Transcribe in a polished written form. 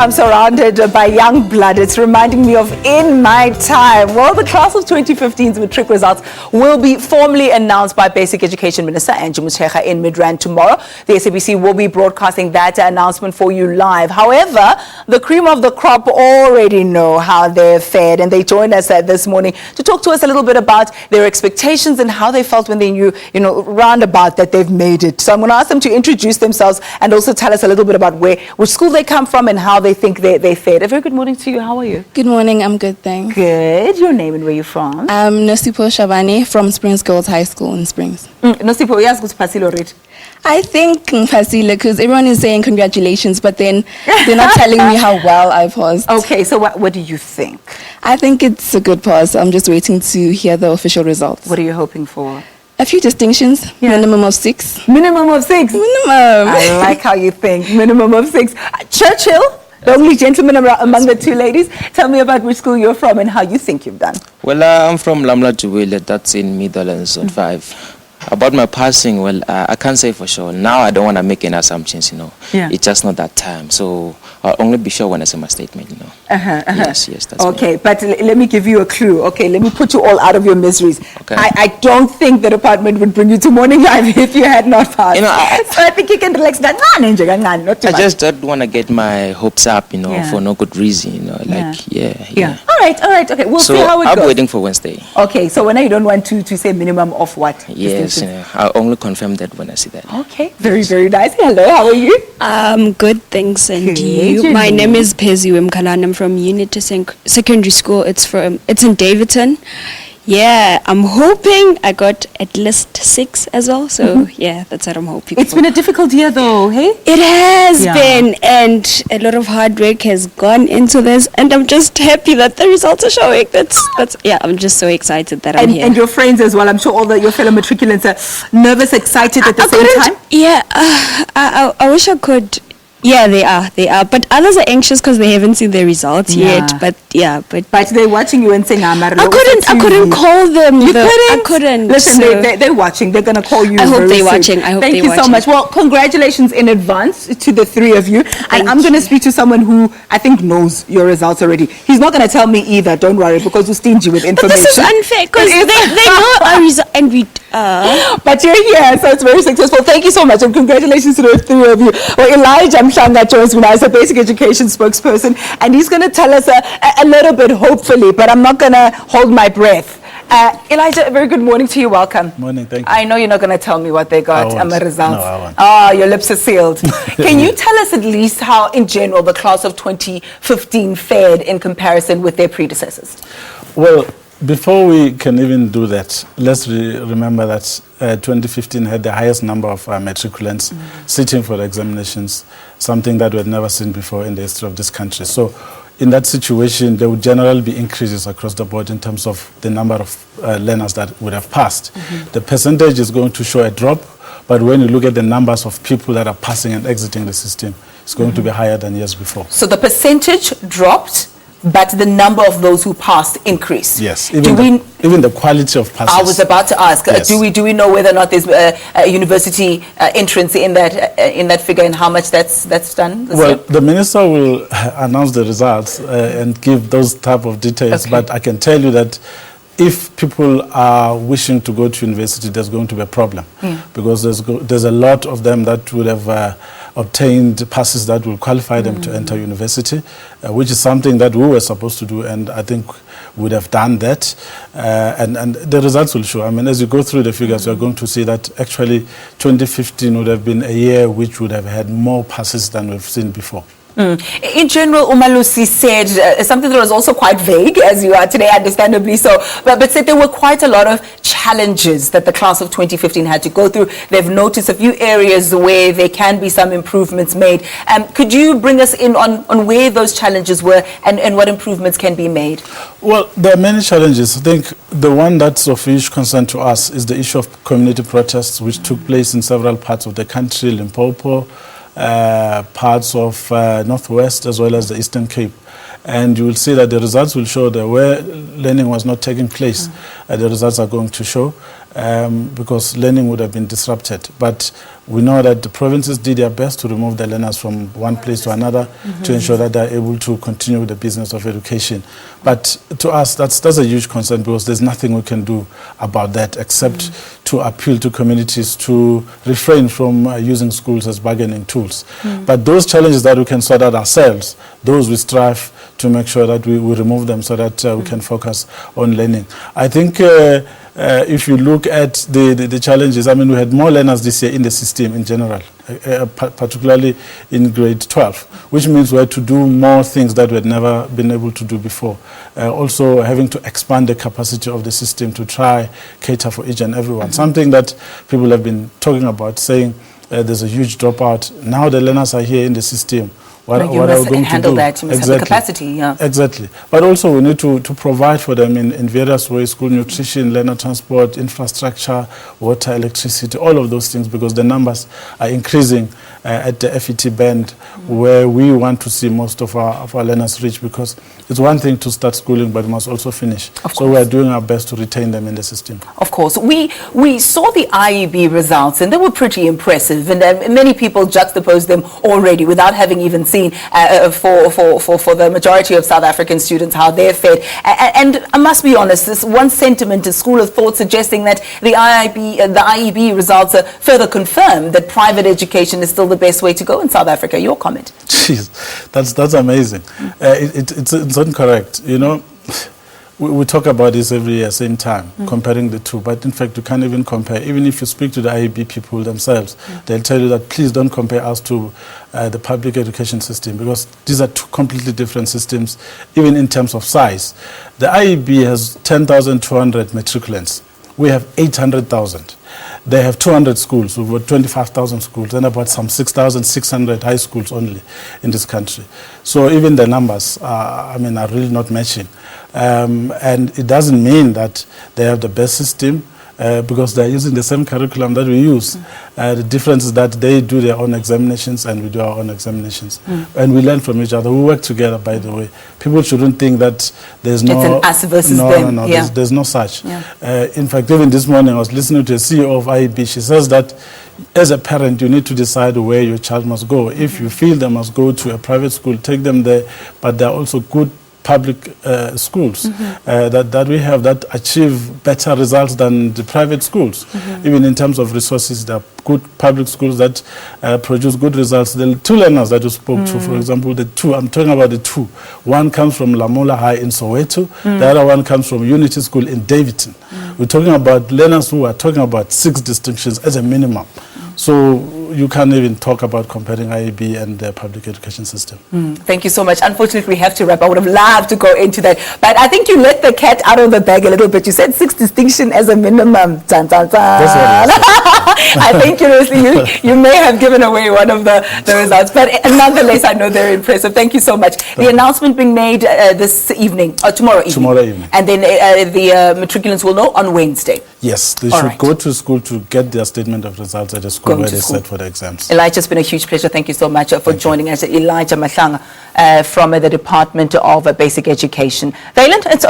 I'm surrounded by young blood. It's reminding me of in my time. Well, the class of 2015's matric results will be formally announced by Basic Education Minister Angie Motshega in Midrand tomorrow. The SABC will be broadcasting that announcement for you live. However, the cream of the crop already know how they're fared, and they joined us this morning to talk to us a little bit about their expectations and how they felt when they knew, roundabout that they've made it. So I'm going to ask them to introduce themselves and also tell us a little bit about which school they come from and how they think they fared. A very good morning to you. How are you? Good morning. I'm good, thanks. Good. Your name and where you're from? I'm Nosipho Shabane from Springs Girls High School in Springs. Nosipho, yes, good Pasilo already. I think Pheziwe, because everyone is saying congratulations, but then they're not telling me how well I passed. Okay, so what do you think? I think it's a good pass. I'm just waiting to hear the official results. What are you hoping for? A few distinctions, minimum of 6. Minimum of 6? Minimum. I like how you think. Minimum of 6. Churchill, the only gentleman among the two ladies. Tell me about which school you're from and how you think you've done. Well, I'm from Lamula Jubillee, that's in Midrand Zone 5. About my passing, well, I can't say for sure. Now I don't want to make any assumptions, Yeah. It's just not that time. So I'll only be sure when I say my statement, Yes, that's okay, but let me give you a clue. Okay, let me put you all out of your miseries. Okay. I don't think the department would bring you to morning live if you had not passed. So I think you can relax. Not too much. I just don't want to get my hopes up, for no good reason, Yeah. All right. Okay, we'll see how it goes. I'm waiting for Wednesday. Okay, so when you don't want to say minimum of what? Yes, I'll only confirm that when I see that. Okay, very, very nice. Hello, how are you? Good, thanks. And Good. you? My name is Pheziwe Mkhlane. I'm from Unity Secondary School. It's in Davidson. Yeah, I'm hoping I got at least 6 as well. So that's what I'm hoping. It's been a difficult year though, hey? It has been, and a lot of hard work has gone into this, and I'm just happy that the results are showing. I'm just so excited that I'm here. And your friends as well. I'm sure all your fellow matriculants are nervous, excited at the same time. Yeah, I wish I could. Yeah, they are. But others are anxious because they haven't seen the results yet. But they're watching you and saying, I couldn't call them. I couldn't. Listen, they're watching. They're going to call you. I hope they're watching. Thank you so much. Well, congratulations in advance to the three of you. And I'm going to speak to someone who I think knows your results already. He's not going to tell me either. Don't worry, because we're stingy with information. But this is unfair because they know our result and we. But you're here, so it's very successful. Thank you so much, and congratulations to the three of you. Well, Elijah Mhlanga joins me now as a basic education spokesperson, and he's going to tell us a little bit, hopefully, but I'm not going to hold my breath. Elijah, a very good morning to you. Welcome. Morning, thank you. I know you're not going to tell me what they got and the results. No, I won't. Oh, your lips are sealed. Can you tell us at least how, in general, the class of 2015 fared in comparison with their predecessors? Well, before we can even do that, let's remember that 2015 had the highest number of matriculants sitting for the examinations, something that we had never seen before in the history of this country. So in that situation, there would generally be increases across the board in terms of the number of learners that would have passed. The percentage is going to show a drop, but when you look at the numbers of people that are passing and exiting the system, it's going to be higher than years before. So the percentage dropped, but the number of those who passed increased. Yes, even the quality of passes. I was about to ask, yes. do we know whether or not there's a university entrance in that figure and how much that's done this year? The minister will announce the results and give those type of details, but I can tell you that if people are wishing to go to university, there's going to be a problem because there's a lot of them that would have obtained passes that will qualify them to enter university, which is something that we were supposed to do, and I think we would have done that. And the results will show. I mean, as you go through the figures, you're going to see that actually 2015 would have been a year which would have had more passes than we've seen before. In general, Umalusi said something that was also quite vague, as you are today, understandably so, but said there were quite a lot of challenges that the class of 2015 had to go through. They've noticed a few areas where there can be some improvements made. Could you bring us in on where those challenges were and what improvements can be made? Well, there are many challenges. I think the one that's of huge concern to us is the issue of community protests, which took place in several parts of the country, Limpopo, parts of Northwest, as well as the Eastern Cape. and you will see that the results will show that where learning was not taking place, the results are going to show, because learning would have been disrupted. But we know that the provinces did their best to remove the learners from one place to another to ensure that they're able to continue the business of education. But to us, that's a huge concern, because there's nothing we can do about that except to appeal to communities to refrain from using schools as bargaining tools. But those challenges that we can sort out ourselves, those we strive to make sure that we remove them so that we can focus on learning. I think if you look at the challenges, I mean, we had more learners this year in the system in general, particularly in grade 12, which means we had to do more things that we had never been able to do before. Also having to expand the capacity of the system to try cater for each and everyone. Something that people have been talking about, saying there's a huge dropout. Now the learners are here in the system. What are we going to do? That. You must have the capacity, yeah. Exactly. But also we need to provide for them in various ways: school nutrition, learner transport, infrastructure, water, electricity, all of those things, because the numbers are increasing at the FET band, where we want to see most of our learners reach, because it's one thing to start schooling, but we must also finish. So we are doing our best to retain them in the system. Of course. We saw the IEB results, and they were pretty impressive, and many people juxtaposed them already without having even seen for the majority of South African students how they're fed. And I must be honest, this one sentiment, a school of thought suggesting that the IEB results further confirm that private education is still the best way to go in South Africa. Your comment? Jeez, that's amazing. It's incorrect. You know, we talk about this every year, same time, comparing the two. But in fact, you can't even compare. Even if you speak to the IEB people themselves, they'll tell you that please don't compare us to the public education system, because these are two completely different systems, even in terms of size. The IEB has 10,200 matriculants. We have 800,000. They have 200 schools, we've got 25,000 schools, and about some 6,600 high schools only in this country. So even the numbers, are really not matching. And it doesn't mean that they have the best system, because they're using the same curriculum that we use. The difference is that they do their own examinations and we do our own examinations. And we learn from each other. We work together, by the way. People shouldn't think that there's no... It's an us versus them. No, there's no such. In fact, even this morning I was listening to a CEO of IEB. She says that as a parent, you need to decide where your child must go. If you feel they must go to a private school, take them there. But there are also good public schools that we have that achieve better results than the private schools. Even in terms of resources, there are good public schools that produce good results. The two learners that you spoke to, for example, the two, I'm talking about the two. One comes from Lamula High in Soweto, the other one comes from Unity School in Davidson. We're talking about learners who are talking about 6 distinctions as a minimum. So you can't even talk about comparing IEB and the public education system. Thank you so much. Unfortunately, we have to wrap. I would have loved to go into that. But I think you let the cat out of the bag a little bit. You said 6 distinction as a minimum. Dun, dun, dun. That's what I think you may have given away one of the results. But nonetheless, I know they're impressive. Thank you so much. The announcement being made this evening, or tomorrow evening. Tomorrow evening. And then the matriculants will know on Wednesday. Yes, they should go to school to get their statement of results at the school where they set for the exams. Elijah, it's been a huge pleasure. Thank you so much for joining us. Elijah Mhlanga from the Department of Basic Education. Valen, it's